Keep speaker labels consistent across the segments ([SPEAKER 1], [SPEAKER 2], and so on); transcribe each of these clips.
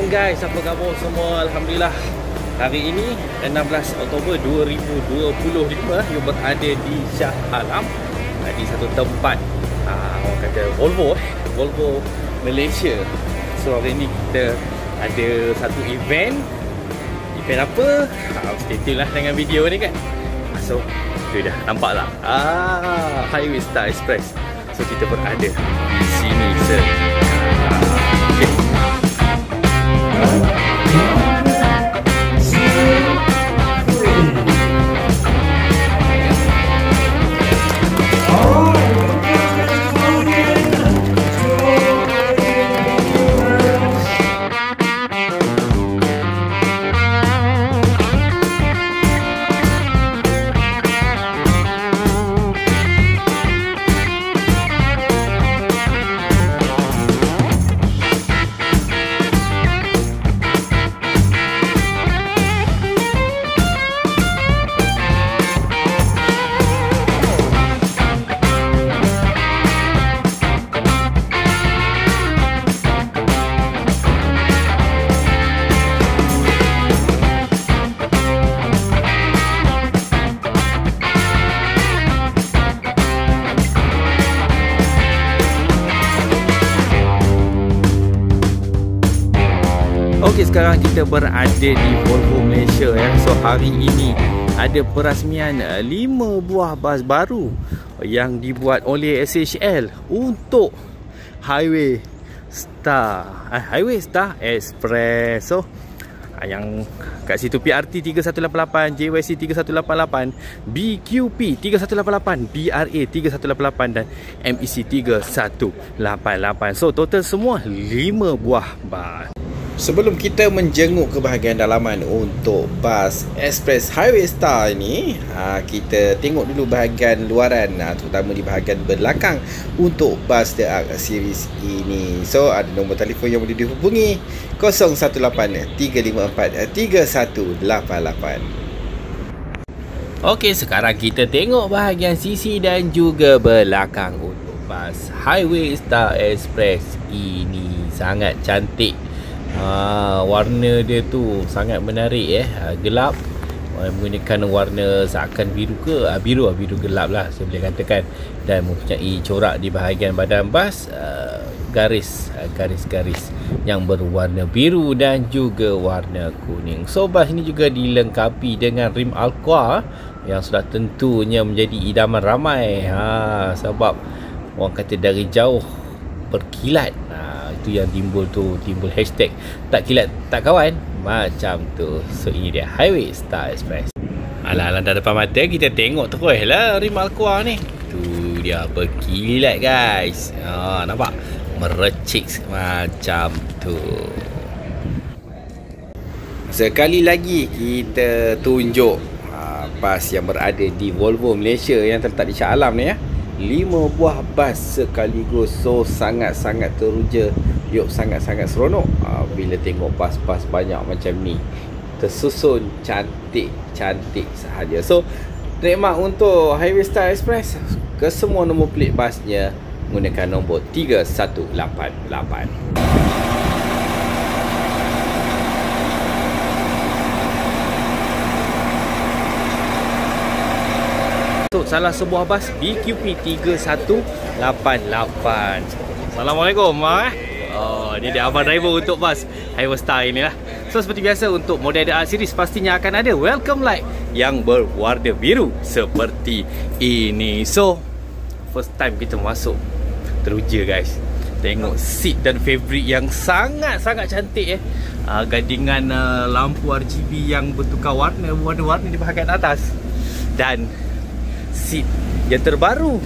[SPEAKER 1] guys, apa khabar semua? Alhamdulillah. Hari ini 16 Oktober 2025 you berada di Shah Alam, di satu tempat orang kata Volvo Malaysia. So hari ini kita ada satu event apa? Stay tune lah dengan video ni kan. So tu dah nampak lah Highway Star Express. So kita berada di sini sir. Okey, sekarang kita berada di Volvo Malaysia ya. So hari ini ada perasmian 5 buah bas baru yang dibuat oleh SHL untuk Highway Star Express. So yang kat situ PRT 3188, JYC 3188, BQP 3188, BRA 3188 dan MEC 3188. So total semua 5 buah bas. Sebelum kita menjenguk ke bahagian dalaman untuk bas Express Highway Star ini, kita tengok dulu bahagian luaran, terutama di bahagian belakang untuk bas The Arc series ini. So ada nombor telefon yang boleh dihubungi 018-354-3188. Okey, sekarang kita tengok bahagian sisi dan juga belakang untuk bas Highway Star Express ini. Sangat cantik. Warna dia tu sangat menarik gelap, menggunakan warna seakan biru ke biru gelap lah saya boleh katakan, dan mempunyai corak di bahagian badan bas, garis yang berwarna biru dan juga warna kuning. So bas ini juga dilengkapi dengan rim Alcoa yang sudah tentunya menjadi idaman ramai, sebab orang kata dari jauh berkilat. Itu yang timbul hashtag tak kilat tak kawan macam tu. So ini dia Highway Star Express. Alah dah depan mata kita tengok terus lah rim Alcoa ni. Tu dia berkilat guys. Nampak merecik macam tu. Sekali lagi kita tunjuk bas yang berada di Volvo Malaysia yang terletak di Shah Alam ni ya. 5 buah bas sekaligus. So sangat-sangat teruja, sangat-sangat seronok bila tengok bas-bas banyak macam ni tersusun cantik sahaja. So nikmat untuk Highway Star Express. Kesemua nombor pelik basnya menggunakan nombor 3188. Salah sebuah bas BQP 3188. Assalamualaikum. Ni dia abang driver untuk bas Highway Star ini lah. So seperti biasa untuk model The Arc series pastinya akan ada welcome light yang berwarna biru seperti ini. So first time kita masuk, teruja guys. Tengok seat dan fabric yang sangat cantik gadingan lampu RGB yang bertukar warna-warni di bahagian atas, dan seat yang terbaru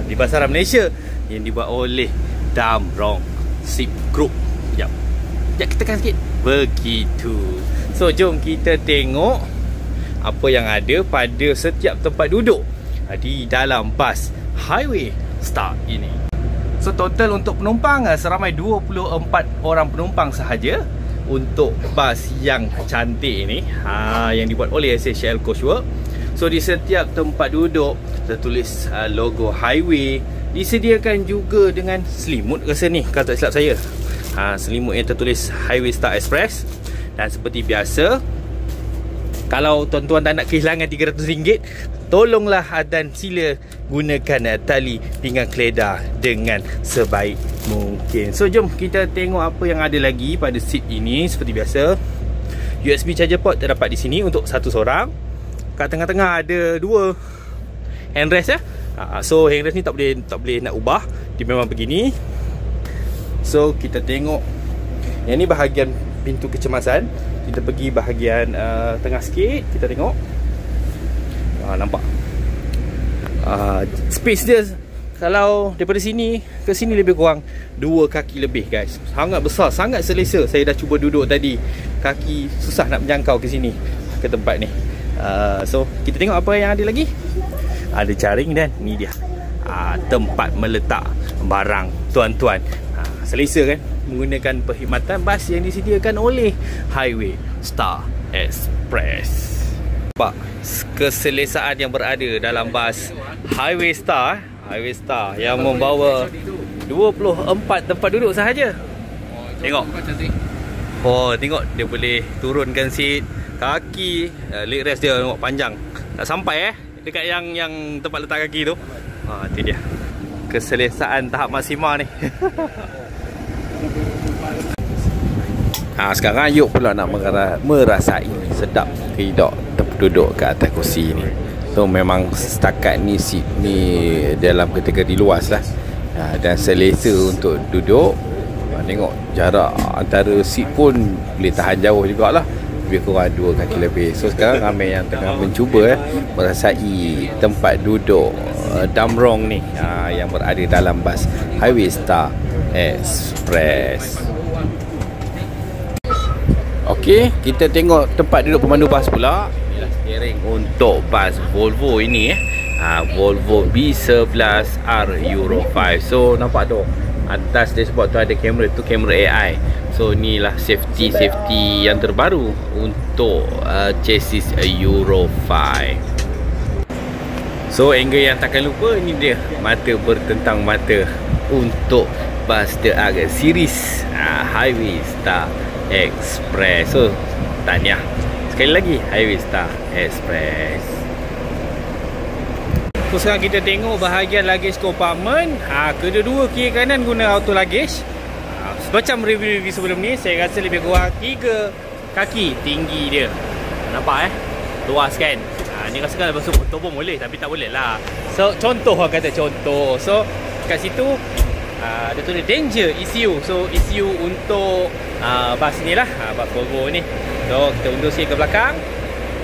[SPEAKER 1] di pasaran Malaysia yang dibuat oleh Damrong Seat Group. Sekejap kita tekan sikit. Begitu. So jom kita tengok apa yang ada pada setiap tempat duduk di dalam bas Highway Star ini. So total untuk penumpang seramai 24 orang penumpang sahaja untuk bas yang cantik ini, yang dibuat oleh SHL Coachwork. So di setiap tempat duduk tertulis logo Highway. Disediakan juga dengan selimut rasa ni, kalau tak silap saya. selimut yang tertulis Highway Star Express. Dan seperti biasa, kalau tuan-tuan tak nak kehilangan RM300, tolonglah dan sila gunakan tali pinggang keledar dengan sebaik mungkin. So jom kita tengok apa yang ada lagi pada seat ini. Seperti biasa, USB charger port terdapat di sini untuk satu seorang. Kat tengah-tengah ada dua handrest ya. So handrest ni tak boleh nak ubah, dia memang begini. So kita tengok, yang ni bahagian pintu kecemasan. Kita pergi bahagian tengah sikit, kita tengok. Nampak space dia, kalau daripada sini ke sini lebih kurang 2 kaki lebih guys. Sangat besar, sangat selesa. Saya dah cuba duduk tadi, kaki susah nak menjangkau ke sini, ke tempat ni. So kita tengok apa yang ada lagi. Ada jaring dan ni dia tempat meletak barang tuan-tuan. Selesa kan menggunakan perkhidmatan bas yang disediakan oleh Highway Star Express. Nampak keselesaan yang berada dalam bas Highway Star yang membawa 24 tempat duduk sahaja. Tengok. Tengok dia boleh turunkan seat, kaki, leg rest dia nampak panjang. Tak sampai dekat yang tempat letak kaki tu. Itu dia. Keselesaan tahap maksima ni. Sekarang Yuk pula nak merasai sedap hidup duduk kat atas kursi ni. So memang setakat ni seat ni dalam kategori luas lah, dan selesa untuk duduk. Tengok jarak antara seat pun boleh tahan jauh jugalah, lebih kurang 2 kaki lebih. So sekarang ramai yang tengah mencuba merasai tempat duduk damrong ni yang berada dalam bas Highway Star Express. Okey, kita tengok tempat duduk pemandu bas pula. Inilah steering untuk bas Volvo ini Volvo B11R Euro 5. So nampak tu atas dashboard tu ada kamera, tu kamera AI. So inilah safety yang terbaru untuk chassis Euro 5. So angle yang takkan lupa, ini dia mata bertentang mata untuk bas The Arc series Highway Star Express. So tahniah sekali lagi Highway Star Express. So sekarang kita tengok bahagian luggage compartment. Kedua-dua kiri kanan guna auto luggage. Macam review sebelum ni, saya rasa lebih kurang 3 kaki tinggi dia. Nampak luas kan. Ni rasa kalau masuk motor pun boleh, tapi tak boleh lah. So contoh, orang kata contoh. So kat situ ada tulis danger ECU. So ECU untuk bas ni lah, bas Volvo ni. So kita undur sikit ke belakang.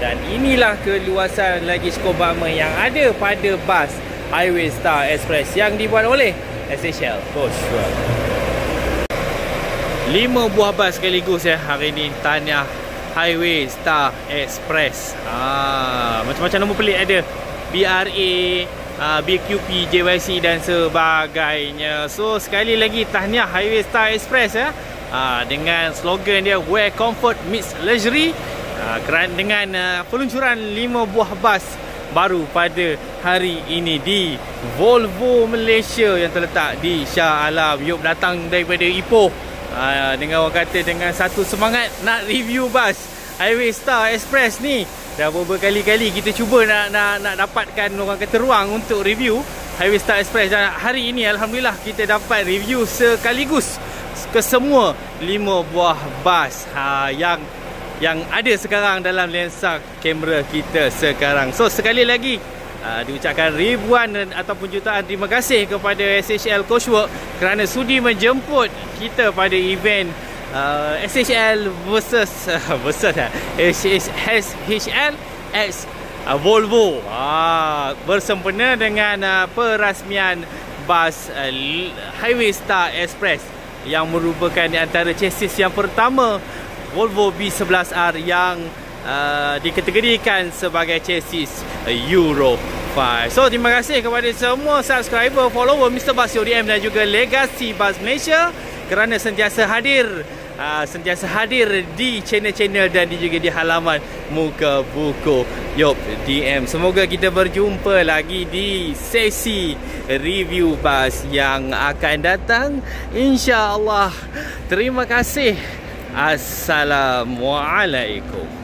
[SPEAKER 1] Dan inilah keluasan luggage compartment yang ada pada bas Highway Star Express yang dibuat oleh SHL Cosworth. 5 buah bas sekaligus hari ni. Tahniah Highway Star Express. Macam-macam nombor pelik ada, BRA, BQP, JYC dan sebagainya. So sekali lagi tahniah Highway Star Express dengan slogan dia Where Comfort Meets Luxury, dengan peluncuran 5 buah bas baru pada hari ini di Volvo Malaysia yang terletak di Shah Alam. Yop datang daripada Ipoh dengan orang kata dengan satu semangat nak review bas Highway Star Express ni. Dah beberapa kali kita cuba nak dapatkan orang kata ruang untuk review Highway Star Express, dan hari ini alhamdulillah kita dapat review sekaligus ke semua 5 buah bas yang ada sekarang dalam lensa kamera kita sekarang. So sekali lagi diucapkan ribuan ataupun jutaan terima kasih kepada SHL Cosworth kerana sudi menjemput kita pada event SHL versus SHL X Volvo bersempena dengan perasmian bas Highway Star Express yang merupakan di antara chassis yang pertama Volvo B11R yang dikategorikan sebagai chassis Euro 5. So terima kasih kepada semua subscriber, follower Mr. Bas ODM dan juga Legacy Bas Malaysia kerana sentiasa hadir sentiasa hadir di channel-channel dan juga di halaman Muka Buku. Yop, DM. Semoga kita berjumpa lagi di sesi review bas yang akan datang, insya-Allah. Terima kasih. Assalamualaikum.